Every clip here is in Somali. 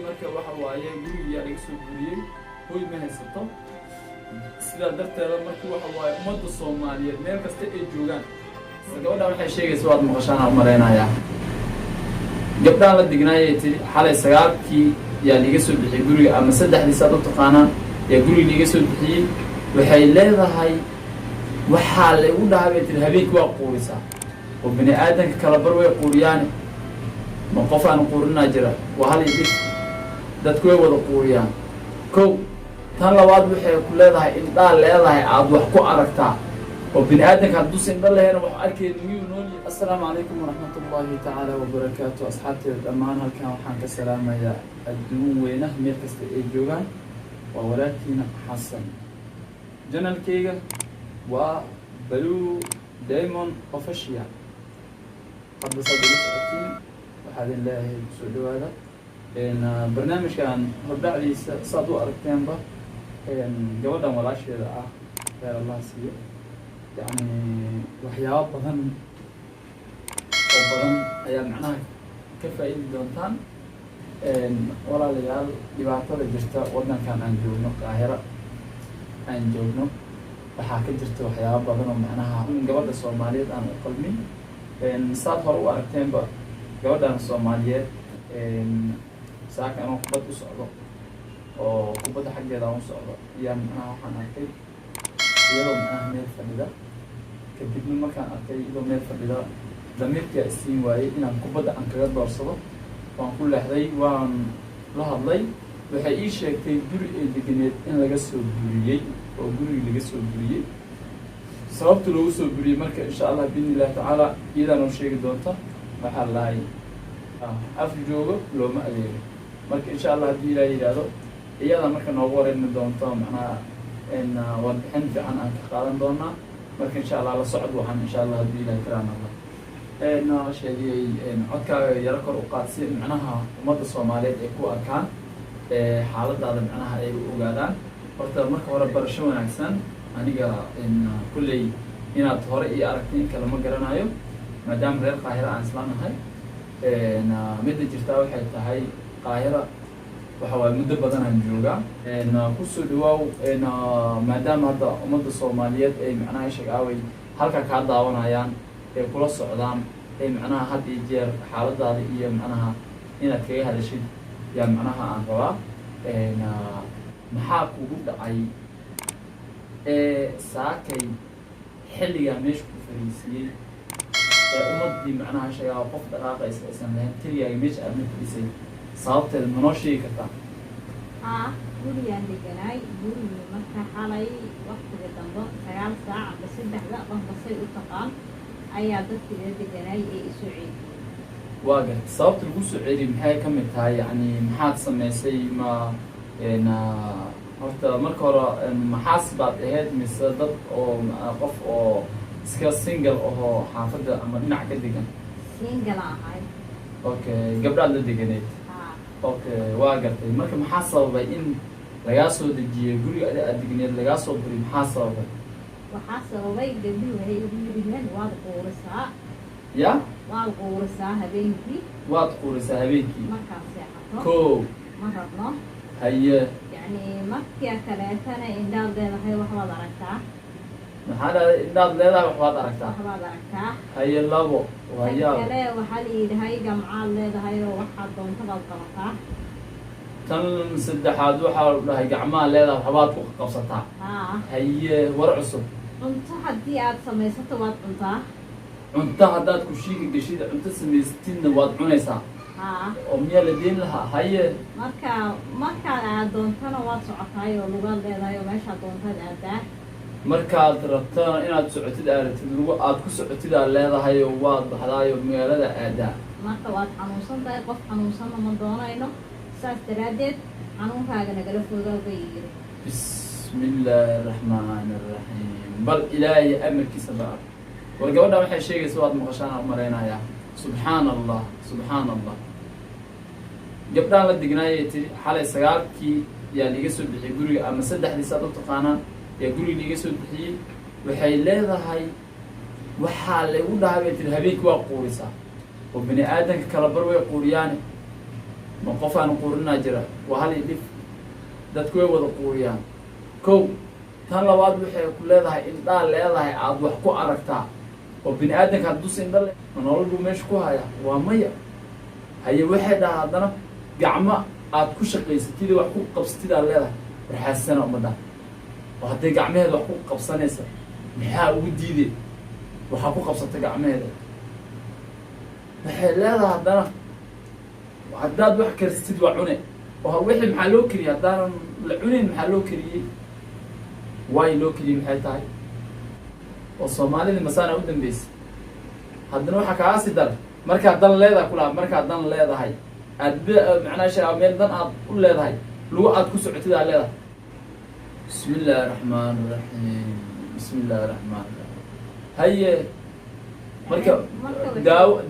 marka waxa waaye guriga laga soo guriyay hooy ma haysato sida darteeda markii waxa waaye ummadda Soomaaliyeed meel kasta ay joogaan gabadha waxay sheegaysaa waad maqashaan umaleynaya gabdhaha la dignaayay tiri xalay sagaalkii yaa laga soo bixiyay guriga ama saddexdii saad u taqaanaan yaa guriga laga soo bixiyay waxay leedahay waxaa lagu dhaabay tiri habeenkii waa quurisaa oo bini aadanka kala bar way quuriyaan ma qof aan quurinaa jira waa hal idin dadku way wada quuriyaan kow tan labaad waxay ku leedahay in dhaal leedahay aad wax ku aragtaa oo bini aadanka hadduu sin dhal lahayn wax arkay miyuu nool yahay assalaamu calaykum waraxmatullaahi tacaala wabarakaatu asxaabteeda dhammaan halkan waxaan ka salaamayaa adduun weynaha meel kasta ay joogaan waa walaalkiina xasan janalkayga waa Blue Diamond Official hadda sababta socotiin waxaad ilaahay soo dhawaada barnaamijkan hordhacdiisa saad u aragteenba gabadhan walaasheeda ah reer Allah siiyo yani waxyaabo badan ayaa macnaha ka faa'iidi doontaan walaalayaal dhibaatada jirta wadankan aan joogno Qaahira aan joogno waxaa ka jirta waxyaabo badan oo macnaha gabadha Soomaaliyeed aan u qalmin saad hore u aragteenba gabadhan Soomaaliyeed saaka aan kubad u socdo oo kubadda xaggeeda aan u socdo iyaan macnaha waxaan arkay iyadoo macnaha meel fadhida kadibna markaan arkay iyadoo meel fadhida damiirkaa isiin waayey inaan kubadda aan kaga doorsado waan ku leexday waan la hadlay waxay ii sheegtay guri ay deganeed in laga soo buriyey oo guriga laga soo buriyey sababta loogu soo buriyey marka insha Allah biidnillahi tacaala iyadaan oo sheegi doonta waxaa lahay af joogo looma adeego marka insha Allah haddii ilaahay yidhaahdo iyada marka noogu wareegmi doonto macnaha warbixin fiican aan ka qaadan doonaa marka insha Allah la socod waxaan insha Allah haddii ilaahay karaana sheegay codkaaga yaro kor u qaadsi macnaha ummadda Soomaaliyeed ay ku arkaan xaaladaada macnaha ay u ogaadaan horta marka hore barasho wanaagsan aniga kulley inaad hore ii aragtay in kale ma garanayo maadaama reer Qaahira aan isla nahay midda jirtaa waxay tahay Qaahira waxa waaye muddo badan aan joogaa kusoo dhawaaw maadaama hadda ummadda Soomaaliyeed ay macnaha shaqaaway halka kaa daawanayaan ay kula socdaan ay macnaha had iyo jeer xaaladaada iyo macnaha inaad kaga hadashid yaa macnaha aan rabaa maxaa kugu dhacay saakay xilligaa meesha ku fariisiyey ummaddii macnaha shaqaa qof dhaqaaqaysa aysan lahayn keligaaga meesha aad ma fadhisay sababteeda ma noo sheegi kartaa gurigaan deganaay gurigii marka xalay waqtiga dambe 9 saac amba 3 qofbasay u taqaan ayaa dadkii deganaay ee isu ceeliyay waa gartay sababta lagu soo ceeliyay maxay ka mid tahay yani maxaad samaysay ma horta marka hore maxaas baad ahayd mise dad oo qof oo iska single oo xaafadda ama dhinac ka degan single ahay okay gabdhaad la deganeed okay waa gartay marka maxaa sababay in lagaa soo dejiyay guriga aad degneed lagaa soo buriy maxaa sababay waxaa sababay gabdhuhu waxay ugu yidhaahdeen waad quurisaa ya waad quurisaa habeenkii markaa seexato kow ma rabno haye yani markaa kaleetana indhaad leedahay waxbaad aragtaa maxaa dhahday indhaad leedahay waxbaad aragtaa haye labo tan kale waxaa la yidhahay gamcaad leedahay oo waxaad doontadaad qabataa tan saddexaad waxaa la dhahay gacmaha leedahay waxbaad ku qabsataa haye war cusub cunto haddii aad samaysato waad cuntaa cunto haddaad kushiiga geshid cunto samaysatidna waad cunaysaa oo miyaa la deyn lahaa haye markaad aad doontana waad socotaay oo lugaad leedahay oo meeshaad doontaad aadaa markaad rabtana inaad socotid aaratid lugu aad ku socotid aad leedahay oo waad baxdaay oo magaalada aadaa marka waad xanuunsan tahay qof xanuunsanna ma doonayno saas daraaddeed xanuunkaaga nagala fogaa bay yiri bismillaahi raxmaani raxiim bal ilaahay amarkiisa baa war gabadha waxay sheegaysaa waad maqashaan aan mareynayaa subxaan allah gabdhaan la dignaayay tiri xalay sagaalkii yaa laga soo bixiyay guriga ama saddexdii saad u taqaanaan yaa guriga laga soo bixiyey waxay leedahay waxaa lagu dhaabay tiri habeenkii waa quurisaa oo bini aadanka kala bar way quuriyaane ma qof aan quurinaa jira waa hal iyo dhif dadku way wada quuriyaan kow tan labaad waxay ku leedahay indhaa leedahay aada wax ku aragtaa oo bini aadanka haddus indha le ma nolol buu meesha ku hayaa waa maya haye waxay dhahaa haddana gacmo aad ku shaqaysatid wax ku qabsatid aad leedahay warxaasana umadhaa oo hadday gacmaheeda wax ku qabsanaysa maxaa ugu diidey waxaa ku qabsata gacmaheeda waxay leedahay haddana haddaad wax karsatid waa cune oo wixii maxaa loo keriyey haddaanan la cuneyn maxaa loo keriyey waay loo keriyey maxay tahay oo soomaalida masaana u dambeysay haddana waxaa kaasi dara markaad dan leedahay kulaha markaad dan leedahay aad macnaa sha meel dan aad u leedahay lugu aad ku socotid aad leedahay bismi illaahi raxmaan raxiim bismi illaahi raxmaan raxiim haye marka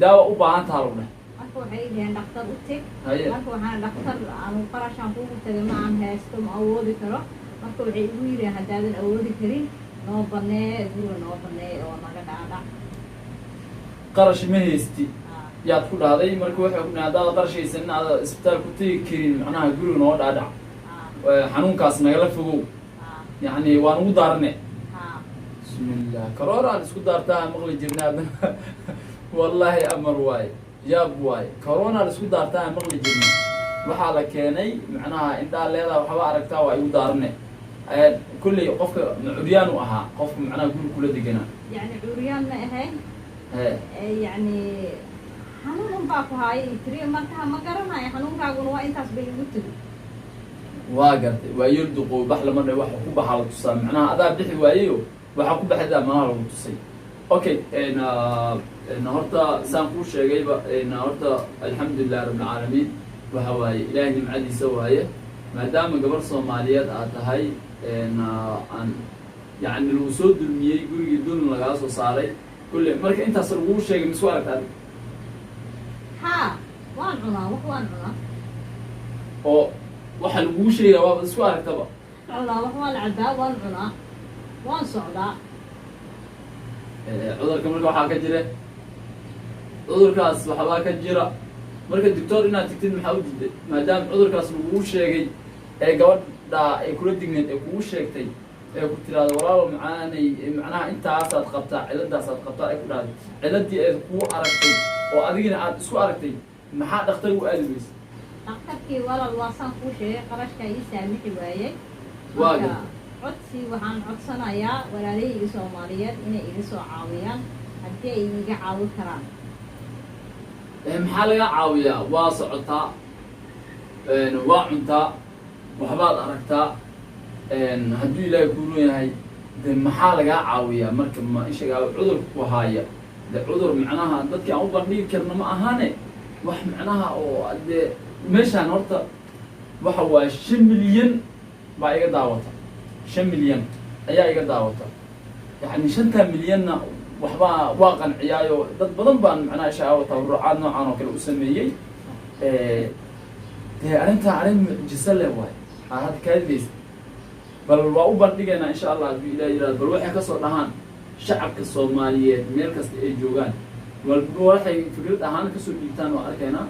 daawo u baahan taha lagu dheh marka waxay dhaheen dhaktar u teg haye marka waxaan dhaktar aan qarashaan kugu tagay ma aan haysto ma awoodi karo marka waxay igu yidhaheen haddaadan awoodi karin noo banee guriga noo banee oo naga dhaadhac qarash ma haysti yaad ku dhahday marka waxay ku dhahay haddaad qarash haysanin aada isbitaal ku tegi karin macnaha guriga noo dhaadhac xanuunkaas nagala fogow yacni waan ugu daarane bismillah karoora aan isku daartaa maqli jirna haddana wallaahi amar waaye yaab waaye corona la isku daartaa maqli jirna waxaa la keenay macnaha indhaa leedaha waxba aragtaa waa igu daarane kulley qofka curyaan u ahaa qofka macnaha guri kula deganaa يعني عريان ما أهين يعني حنون باكو هاي تري مرتها ما قرنا يا حنون كاغون وين تاسبين متدو waa gartay waa yirduqo bax la marnay waxa ku baxaa la tusaa macnaha adaa bixi waayo waxa ku baxda macnaha lagu tusay okay horta saan ku sheegayba horta alxamdulilah rabbil caalamiin waxa waaye ilaahay nimcadiisa waaye maadaama gabar Soomaaliyeed aad tahay aan يعني لو سود المية يقول يدون لغاس وصاري كل مرة أنت صرفوا شيء من سؤالك هذا ها وان عنا وان عنا أو وحلو شيء هو سؤالك تبع الله وان العداء وان عنا وان صعدا عذر كم مرة حاجة جرا عذر كاس وحباك جرا مرة الدكتور إنها تكتب محاول جدا ما دام عذر كاس لو شيء جواد دا يكون دينه يكون شيء تي كنت لا وراء معاني معناها أنت عصاد قطع علة عصاد قطع يكون هذا علتي هو أركتي وأدينا عاد سو أركتي ما حد اختاروا ألبس أختك ولا الوصان كوشة قرش كاي سامي حواية واجد عدسي وحن عدسنا يا ولا لي سوماليات إن إلسوا عاويان حتى يجي عاوي كرام محل عاوية واسعتا وعنتا وحبات أركتا hadduu ilaahay ku leeyahay de maxaa laga caawiyaa marka ma ishaga cudur ku haya de cudur macnaha dadka aan u bandhigi karna ma ahane wax macnaha oo de meeshaan horta waxa waa 5 milyan baa iga daawata 5 milyan ayaa iga daawata yani 5 milyanna waxba waa qanciyaayo dad badan baan macnaha shaawo tabarucaad noocan oo kale u sameeyay de arrin mucjiso leh waay aad kaadis bal waa u bandhigeena insha Allah hadii ilaahay yiraahdo bal waxa ka soo dhahaan shacabka Soomaaliyeed meel kasta ay joogaan wal waxay fikrad ahaan ka soo dhiibtaan oo arkayna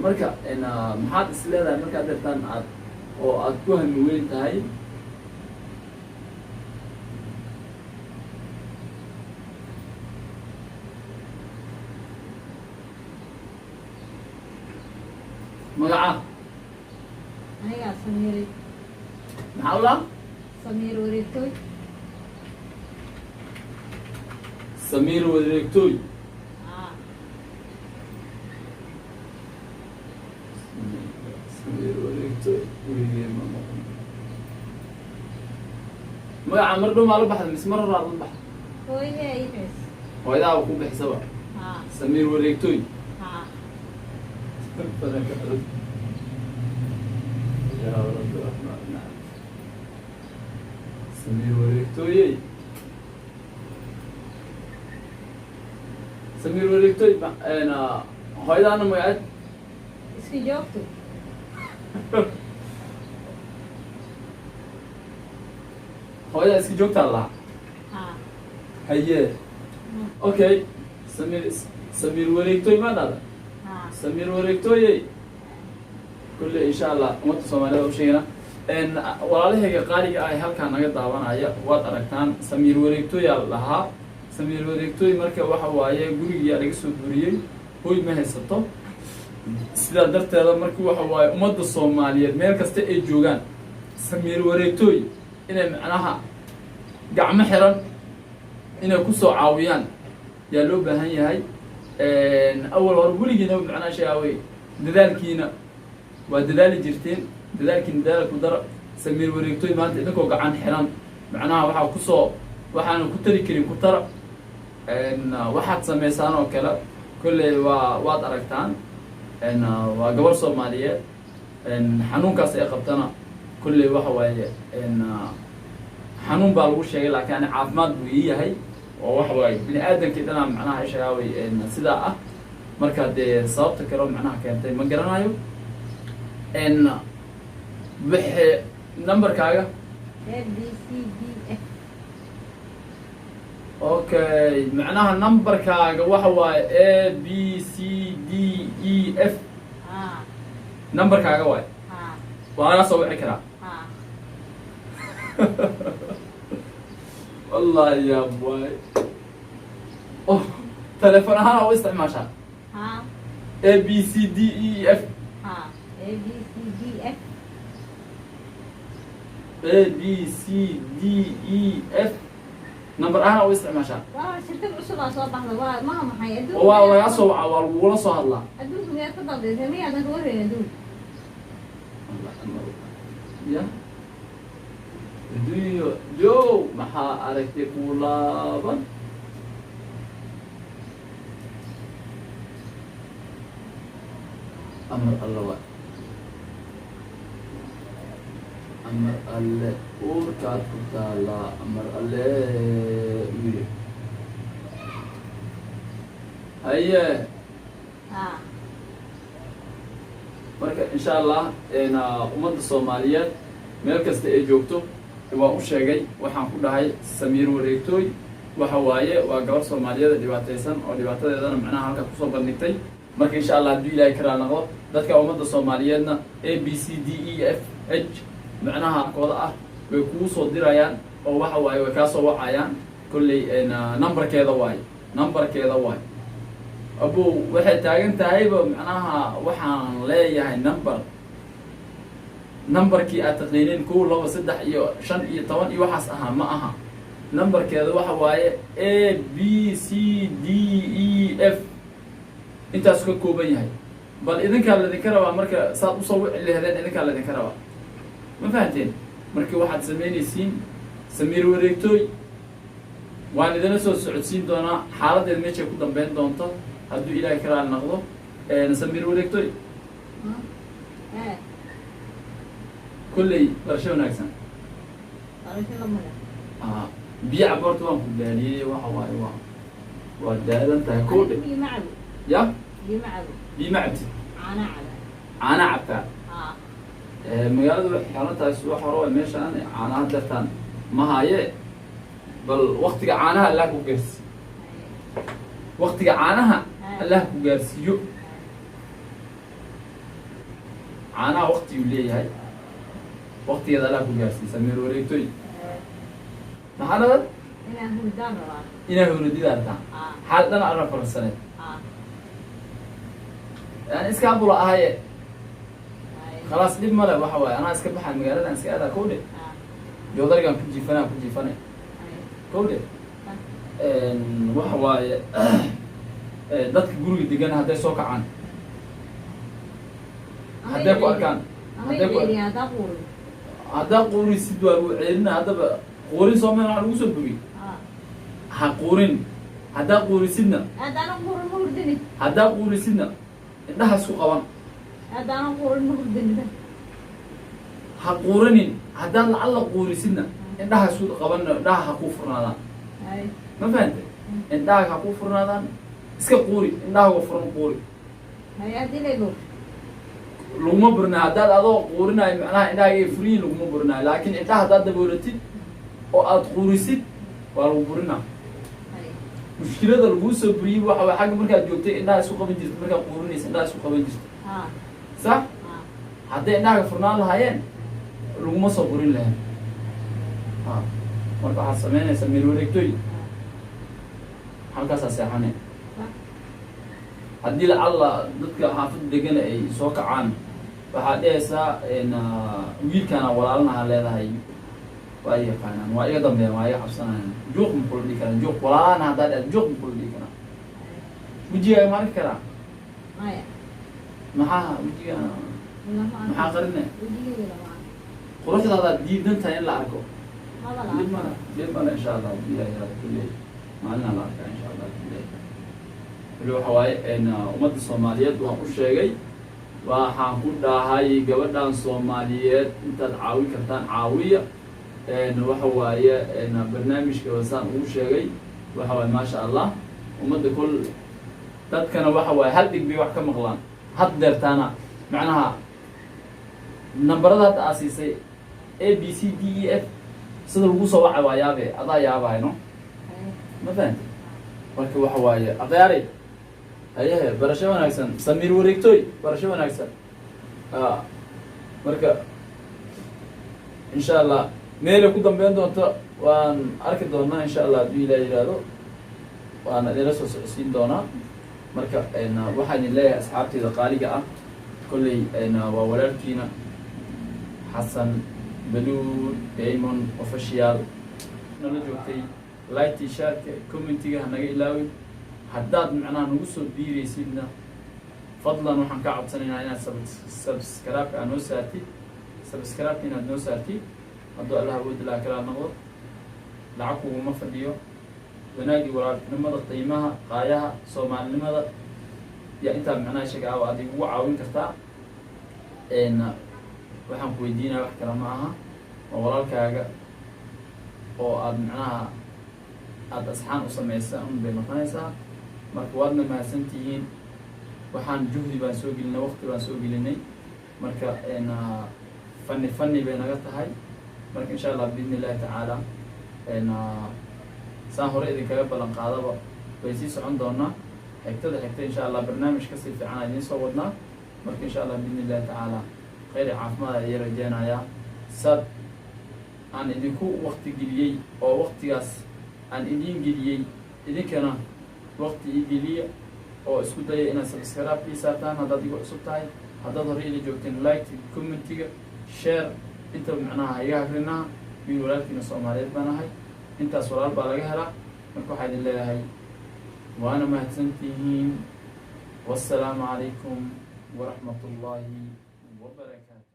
marka maxaad isleedahay marka dartaan aad oo aad ku hami weyn tahay magaca أنا سمير maxaa سمير وريتوي Samiir wareegtooy Samiir wareegtooy magaca mar dhow maa la baxda mise mar horaa la baxda هو إيه يحس hooyadaaba ku bixisaba Samiir wareegtooy يا رب الرحمن سمير وريكتوي سمير وريكتوي أنا هاي أنا ما قاعد اسكي جوكتو هاي اسكي جوكت الله هي أوكي سمير وريكتوي ما هذا سمير وريكتوي كل إن شاء الله أمة الصومالية وشينا إن والله هي قارئة أي هل كان نقد دعوانا يا وات أركتان سمير وريكتو يا لها سمير وريكتو مركب واحد وياه يقول يا رئيس الدورية هو ما هي سطو سيدا درت هذا مركب واحد وياه أمة الصومالية مركز تأجي جوجان سمير وريكتو إن معناها قاع محرا إن كوسو عاويان يا لو بهاي هاي أول ورقولي جينا معنا شيء دذلكينا ودذلك جرتين دذلك دذلك ودر سمير وريكتوي ما أنت إنك وقعان حرام معناها واحد كوسو واحد كتري كريم كتر إن واحد سمي سانة وكلا كل واد أركتان إن وقبل صومالية إن حنون كاس قبتنا كل واحد إن حنون بالوش شيء لكن عافمات بويه هاي وواحد بني آدم كده أنا معناها إيش هاوي إن سداء مركز صابت كرام معناها كانت ما قرنايو إن بح نمبر كاجا ABCDF أوكي معناها نمبر كاجا واحد ABCDEF نمبر كاجا واحد وأنا أسوي عكرا والله يا بوي أوه تلفون هذا واستعماشها ABCDEF ABCDF ABCDEF نمبر أنا واستعماشها شركة عصبة صباح الله ما هم حيدون والله يا صو ولا صو الله أدوكم يا تفضل جميع هذا هو يدون يا جو محا أركتي كولابا أمر الله أمر الله أوركات كتالا أمر الله هيا marka insha Allah ummadda Soomaaliyeed meel kasta ay joogto waa u sheegay waxaan ku dhahay Samiir Wareegtooy waxa waaye waa gabar Soomaaliyeed dhibaataysan oo dhibaatadeedana macnaha halka ku soo bandhigtay marka insha Allah hadii Ilaahay ka raanaqo dadka ummadda Soomaaliyeedna ABCDEF macnaha kooda ah way ku soo dirayaan oo waxa waaye way ka soo wacayaan kulli numberkeeda waaye أبو واحد تاجن تايب معناها وحن لا يعني نمبر كي أتقنين كل لو صدق شن طبعا يوحس أها ما أها نمبر كذا واحد واي A B C D E F أنت أسكت كوبين هاي بل إذا كان الذي كروا مركا صار أصوّ اللي هذين إذا كان الذي كروا ما فهمتين مركا واحد سميني سين سمير وريكتوي وأنا إذا نسوا السعوديين دونا حالة المشي كودن بين دونتا هدو إلى كرال نقضه نسمير وريكتوي كل برشة وناكسن بيع برضو دالي وحواي ودادا انت كل يا بمعبد أنا عبتا مقالة حالتها سوى حروة ماشي أنا هدفتان ما هي بل وقت عانها الله كوكس وقت عانها الله كوكسيو عانها وقت يولي هاي وقت يدا الله كوكسي سمير وريكتوي ما هذا إنه هو ردي دارتان حال أنا أعرف السنة يعني إسكابولا هاي خلاص ليه ماله وحوي أنا إسكاب حال مقالة أنا إسكاب هذا كله جودر كان كل جيفنا كله وحوي dadka guriga degan haday soo kacaan haday ku arkaan haday quuri sidoo uu ceelina hadaba quuri Soomaaliya waxa lagu soo bugi ha quurin haday quuri sidna haday quuri sidna indhaha isku qaban ha quurinin haday la quuri sidna indhaha isku qaban indhaha ha ku furnaadaan ma fahantay indhaha ha ku furnaadaan iska quuri indhaha waa furan quuri laguma burnaa haddaad adoo quurinayo macnaha indhaha ay furiin laguma burnaayo laakiin indhaha haddaad daboolatid oo aad quurisid waa lagu burinaa mushkilada laguu soo buriyey waxa waa xagga markaad joogtay indhaha isku qaban jirta markaad quurinaysa indhaha isku qaban jirta sax hadday indhahaga furnaan lahaayeen laguma soo burin lahayn marka waxaad samaynaysaa meel wareegtooy halkaasaa seexane haddii lacalla dadka xaafadda degana ay soo kacaan waxaad dhehaysaa wiilkaana walaalanaha leedahay waa i yaqaanaan waa iga dambeeyaan waa iga cabsanayaan juuq ma kula dhihi karaan juuq walaalana haddaa dheh juuq ma kula dhihi karaan wejigaaga ma arki karaa maxaa wejigaa maxaa qarine quruxdaadaad diidan tahay in la arko dib male insha allah ilahi maalinaa la arkaa insha allah weli waxa waaye ummadda soomaaliyeed waan u sheegay waxaan ku dhahay gabadhan soomaaliyeed intaad caawin kartaan caawiya waxa waaye barnaamijka wasaan ugu sheegay waxa waaye maasha allah ummadda kol dadkana waxa waaye hal dhig bay wax ka maqlaan had deertaana macnaha nambarada hadda aa siisay a b c d e f sida lagu soo wacay waa yaabe adaa yaabahayno ma fahanti marka waxa waaye akhyaari hayehe barasho wanaagsan samiir wareegtooy barasho wanaagsan marka insha allah meelay ku dambeyn doonto waan arki doonaa insha allah hadduu ilaah yihahdo waana idinla soo socodsiin doonaa marka waxaan idin leeyahay asxaabteyda qaaliga ah kolley waa walaalkiina xasan baluul daymon official nala joogtay like shaarka commentiga hanaga ilaawin haddaad macnaha nagu soo biiraysidna fadlan waxaan ka codsanaynaa inaad subscribe-ka aad noo saartid subscribe-ka inaad noo saartid hadduu allah awoodi laha kalaa noqdo lacag kuguma fadhiyo wanaagii walaaltinimada qiimaha qaayaha soomaalinimada yaa intaa macnaha sheega aad igugu caawin kartaa waxaan ku weydiinaya wax kale ma aha oo walaalkaaga oo aad macnaha aada asxaan u samaysaa un bay noqonaysaa marka waadna mahadsantihiin waxaan juhdi baan soo gelinay waqti baan soo gelinay marka fani bay naga tahay marka insha allah biidni illahi tacaala saan hore idinkaga ballan qaadaba way sii socon doonaa xigtada xigta insha allah barnaamij kasii fiican idiin soo wadnaa marka insha allah biidni illahi tacaala khayri caafimaad ayay rajeynayaa sad aan idinku waqti geliyey oo waqtigaas aan idiin geliyey idinkana waqti ii geliya oo isku daya inaad subscribe ii saartaan haddaad igu cusub tahay haddaad hore ila joogteen like commentiga share inta macnaha iga hagrinaha wiil walaalkiina soomaaliyeed baan ahay intaas walaal baa laga helaa marka waxaa idin leeyahay waana mahadsantihiin wassalaamu calaykum waraxmat ullaahi wabarakaatu